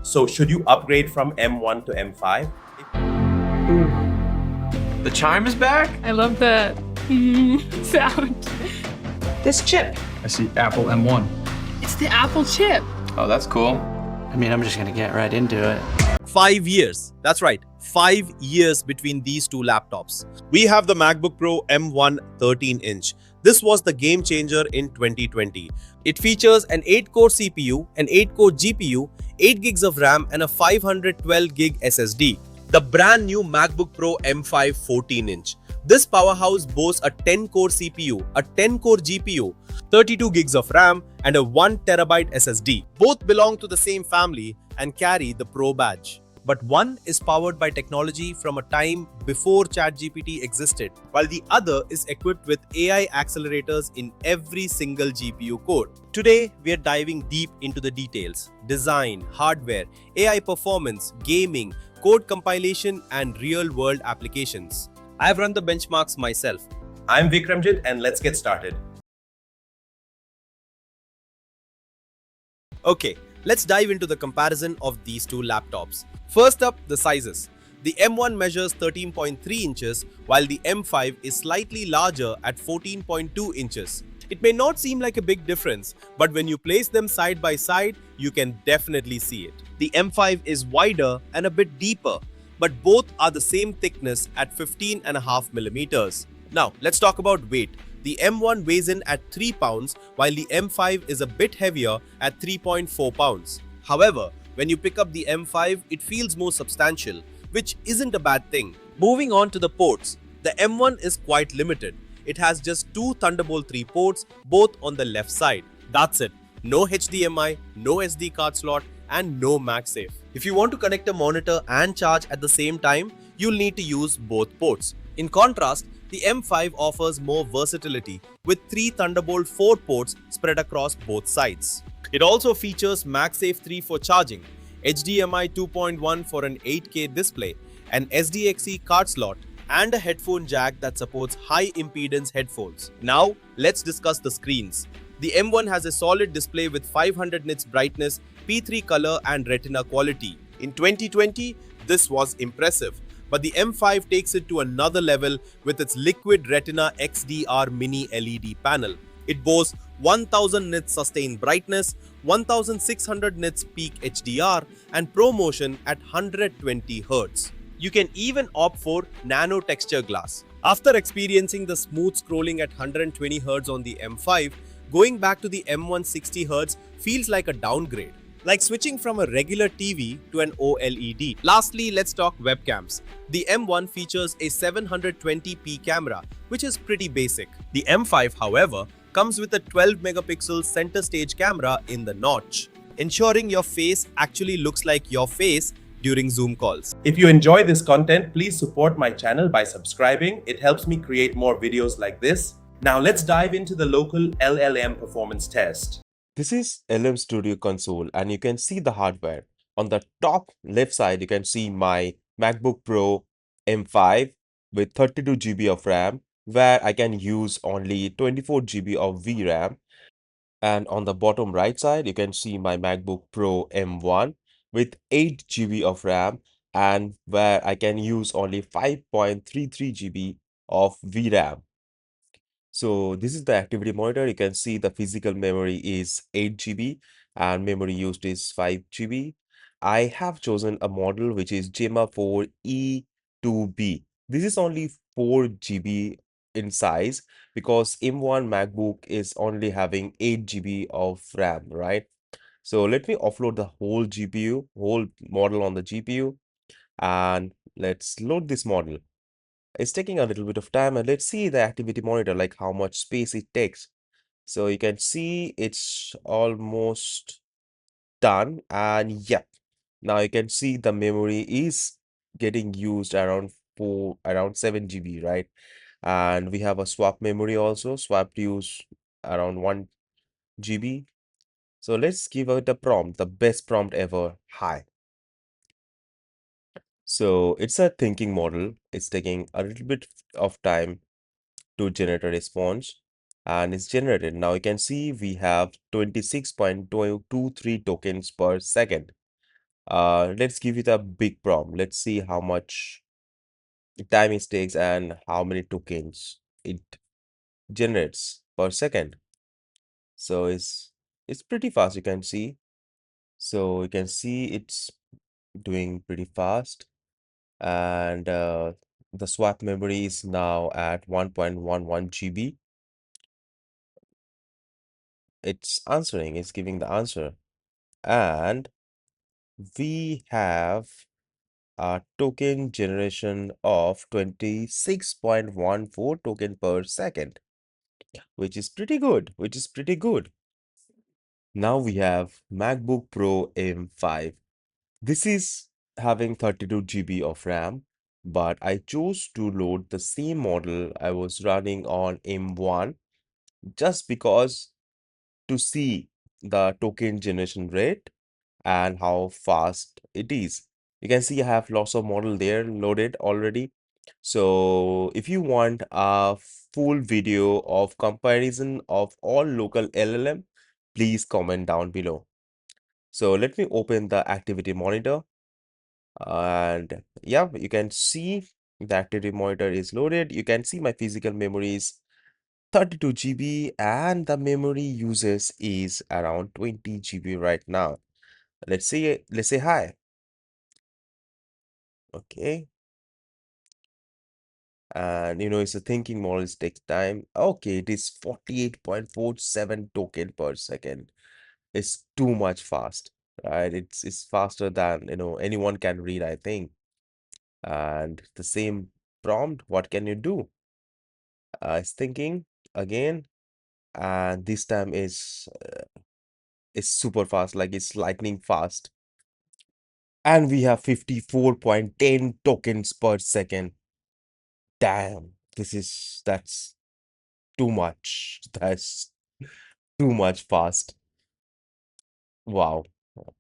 So should you upgrade from M1 to M5? The chime is back? I love the sound. This chip. I see Apple M1. It's the Apple chip. Oh, that's cool. I mean, I'm just gonna get right into it. 5 years. That's right. 5 years between these two laptops. We have the MacBook Pro M1 13-inch. This was the game changer in 2020. It features an 8-core CPU, an 8-core GPU, 8 gigs of RAM and a 512 gig SSD. The brand new MacBook Pro M5 14-inch. This powerhouse boasts a 10-core CPU, a 10-core GPU, 32 gigs of RAM and a 1 terabyte SSD. Both belong to the same family and carry the Pro badge. But one is powered by technology from a time before ChatGPT existed, while the other is equipped with AI accelerators in every single GPU core. Today, we are diving deep into the details: design, hardware, AI performance, gaming, code compilation, and real-world applications. I've run the benchmarks myself. I'm Vikramjit and let's get started. Okay, let's dive into the comparison of these two laptops. First up, the sizes. The M1 measures 13.3 inches, while the M5 is slightly larger at 14.2 inches. It may not seem like a big difference, but when you place them side by side, you can definitely see it. The M5 is wider and a bit deeper, but both are the same thickness at 15.5 millimeters. Now, let's talk about weight. The M1 weighs in at 3 pounds, while the M5 is a bit heavier at 3.4 pounds. However, when you pick up the M5, it feels more substantial, which isn't a bad thing. Moving on to the ports, the M1 is quite limited. It has just 2 Thunderbolt 3 ports, both on the left side. That's it. No HDMI, no SD card slot, and no MagSafe. If you want to connect a monitor and charge at the same time, you'll need to use both ports. In contrast, the M5 offers more versatility with 3 Thunderbolt 4 ports spread across both sides. It also features MagSafe 3 for charging, HDMI 2.1 for an 8K display, an SDXC card slot, and a headphone jack that supports high impedance headphones. Now, let's discuss the screens. The M1 has a solid display with 500 nits brightness, P3 color and retina quality. In 2020, this was impressive, but the M5 takes it to another level with its liquid retina XDR mini LED panel. It boasts 1000 nits sustained brightness, 1600 nits peak HDR, and ProMotion at 120 Hz. You can even opt for nano texture glass. After experiencing the smooth scrolling at 120 Hz on the M5, going back to the M1 60 Hz feels like a downgrade, like switching from a regular TV to an OLED. Lastly, let's talk webcams. The M1 features a 720p camera, which is pretty basic. The M5, however, comes with a 12 megapixel center stage camera in the notch, ensuring your face actually looks like your face during Zoom calls. If you enjoy this content, please support my channel by subscribing. It helps me create more videos like this. Now let's dive into the local LLM performance test. This is LM Studio console and you can see the hardware. On the top left side, you can see my MacBook Pro M5 with 32 GB of RAM, where I can use only 24 GB of VRAM. And on the bottom right side, you can see my MacBook Pro M1 with 8 GB of RAM and where I can use only 5.33 GB of VRAM. So this is the activity monitor. You can see the physical memory is 8 GB and memory used is 5 GB. I have chosen a model which is Gemma 4E2B. This is only 4 GB in size because M1 MacBook is only having 8 GB of RAM, right? So let me offload the whole GPU, whole model on the GPU, and let's load this model. It's taking a little bit of time, and let's see the activity monitor, like how much space it takes. So you can see it's almost done, and yep, now you can see the memory is getting used around 7 GB, right? And we have a swap memory also, swap to use around 1 GB. So let's give it a prompt, the best prompt ever, hi. So it's a thinking model. It's taking a little bit of time to generate a response, and it's generated. Now you can see we have 26.23 tokens per second. Let's give it a big prompt. Let's see how much time it takes and how many tokens it generates per second. So it's pretty fast, you can see. So you can see it's doing pretty fast, and the swap memory is now at 1.11 GB. It's answering, it's giving the answer, and we have a token generation of 26.14 token per second, which is pretty good, which is pretty good. Now we have MacBook Pro M5. This is having 32 GB of RAM, but I chose to load the same model I was running on M1 just because to see the token generation rate and how fast it is. You can see I have lots of model there loaded already. So if you want a full video of comparison of all local LLM, please comment down below. So let me open the activity monitor, and yeah, you can see the activity monitor is loaded. You can see my physical memory is 32 GB and the memory uses is around 20 GB right now. Let's say hi. Okay. And it's a thinking model, it takes time. Okay, it is 48.47 token per second. It's too much fast, right? It's faster than anyone can read, I think. And the same prompt, what can you do? It's thinking again, and this time is super fast, like it's lightning fast. And we have 54.10 tokens per second. Damn, that's too much. That's too much fast. Wow,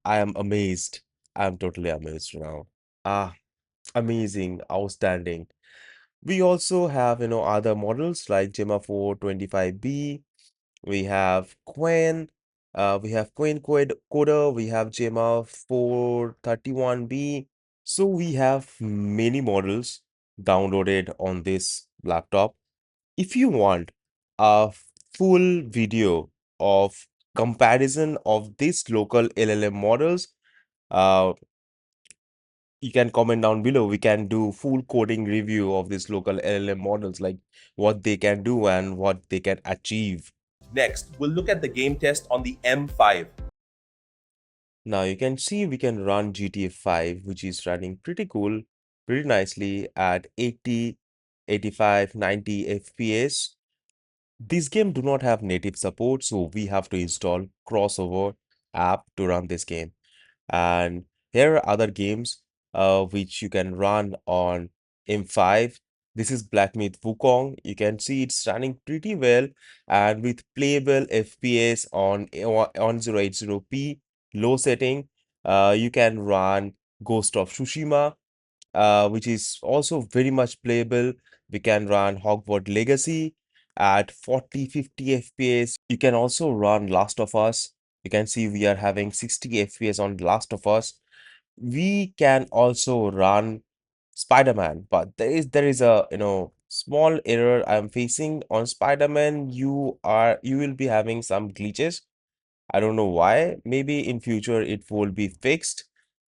I am amazed. I'm totally amazed now. Ah, amazing, outstanding. We also have, other models like Gemma 425B. We have Quen. We have Quen Coder. We have Gemma 431B. So we have many models downloaded on this laptop. If you want a full video of comparison of these local LLM models, uh, you can comment down below. We can do full coding review of these local LLM models, like what they can do and what they can achieve. Next, we'll look at the game test on the M5. Now you can see we can run GTA 5, which is running pretty cool, pretty nicely at 80, 85, 90 FPS. This game do not have native support, so we have to install crossover app to run this game. And here are other games which you can run on M5. This is Black Myth Wukong. You can see it's running pretty well and with playable FPS on 1080p low setting. You can run Ghost of Tsushima, which is also very much playable. We can run Hogwarts Legacy at 40-50 FPS. You can also run Last of Us. You can see we are having 60 FPS on Last of Us. We can also run Spider-Man, but there is a small error I'm facing on Spider-Man. You will be having some glitches. I don't know why. Maybe in future it will be fixed.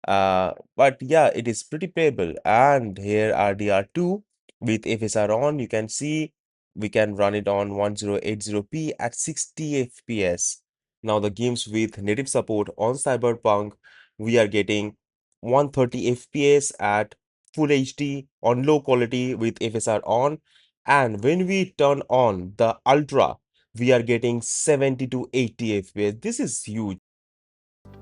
But yeah, it is pretty playable. And here are DR2 with FSR on. You can see we can run it on 1080p at 60 FPS. Now the games with native support on Cyberpunk, we are getting 130 FPS at Full HD on low quality with FSR on. And when we turn on the Ultra, we are getting 70 to 80 FPS. This is huge.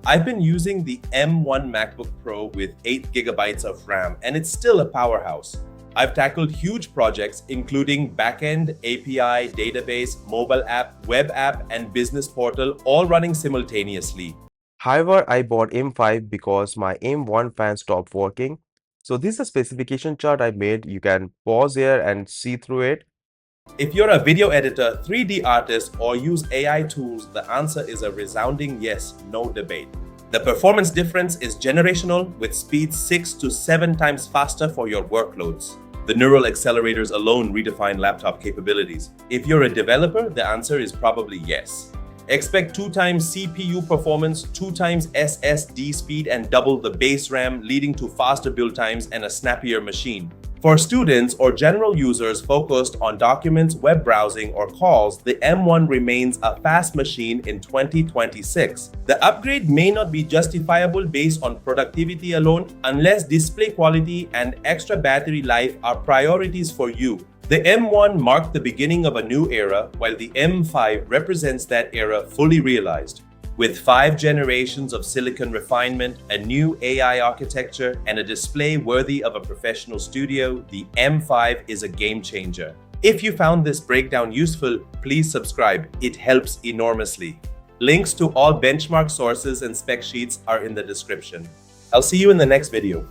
I've been using the M1 MacBook Pro with 8 gigabytes of RAM, and it's still a powerhouse. I've tackled huge projects including backend, API, database, mobile app, web app, and business portal all running simultaneously. However, I bought M5 because my M1 fan stopped working. So this is a specification chart I made. You can pause here and see through it. If you're a video editor, 3D artist, or use AI tools, the answer is a resounding yes, no debate. The performance difference is generational, with speeds 6 to 7 times faster for your workloads. The Neural Accelerators alone redefine laptop capabilities. If you're a developer, the answer is probably yes. Expect 2 times CPU performance, 2 times SSD speed, and double the base RAM, leading to faster build times and a snappier machine. For students or general users focused on documents, web browsing, or calls, the M1 remains a fast machine in 2026. The upgrade may not be justifiable based on productivity alone unless display quality and extra battery life are priorities for you. The M1 marked the beginning of a new era, while the M5 represents that era fully realized. With 5 generations of silicon refinement, a new AI architecture, and a display worthy of a professional studio, the M5 is a game changer. If you found this breakdown useful, please subscribe. It helps enormously. Links to all benchmark sources and spec sheets are in the description. I'll see you in the next video.